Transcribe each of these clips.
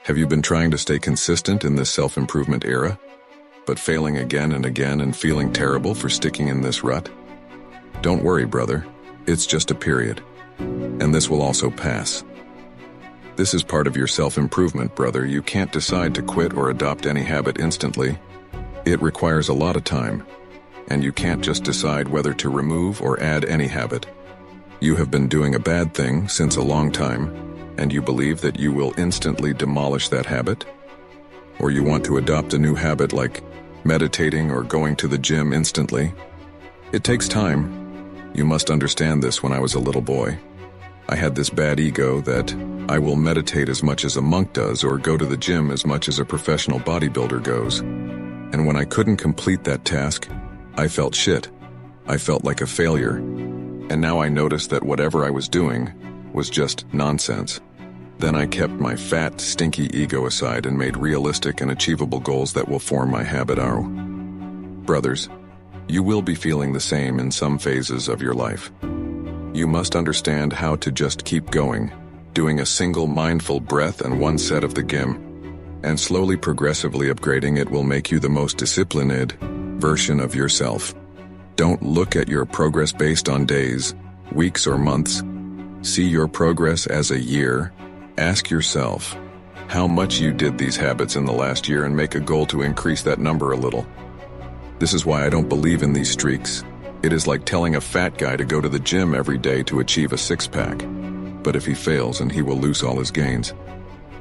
Have you been trying to stay consistent in this self-improvement era, but failing again and again and feeling terrible for sticking in this rut? Don't worry, brother. It's just a period. And this will also pass. This is part of your self-improvement, brother. You can't decide to quit or adopt any habit instantly. It requires a lot of time, and you can't just decide whether to remove or add any habit. You have been doing a bad thing since a long time, and you believe that you will instantly demolish that habit? Or you want to adopt a new habit like meditating or going to the gym instantly? It takes time. You must understand this. When I was a little boy, I had this bad ego that I will meditate as much as a monk does or go to the gym as much as a professional bodybuilder goes. And when I couldn't complete that task, I felt shit. I felt like a failure. And now I noticed that whatever I was doing was just nonsense. Then I kept my fat, stinky ego aside and made realistic and achievable goals that will form my habit. Brothers, you will be feeling the same in some phases of your life. You must understand how to just keep going, doing a single mindful breath and one set of the GIM, and slowly progressively upgrading it will make you the most disciplined version of yourself. Don't look at your progress based on days, weeks, or months. See your progress as a year. Ask yourself how much you did these habits in the last year and make a goal to increase that number a little. This is why I don't believe in these streaks. It is like telling a fat guy to go to the gym every day to achieve a six-pack. But if he fails, and he will lose all his gains.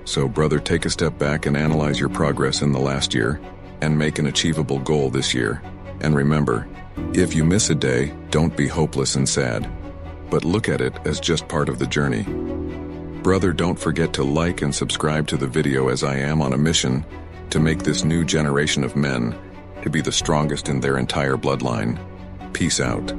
So, brother, take a step back and analyze your progress in the last year and make an achievable goal this year. And remember, if you miss a day, don't be hopeless and sad, but look at it as just part of the journey. Brother, don't forget to like and subscribe to the video, as I am on a mission to make this new generation of men to be the strongest in their entire bloodline. Peace out.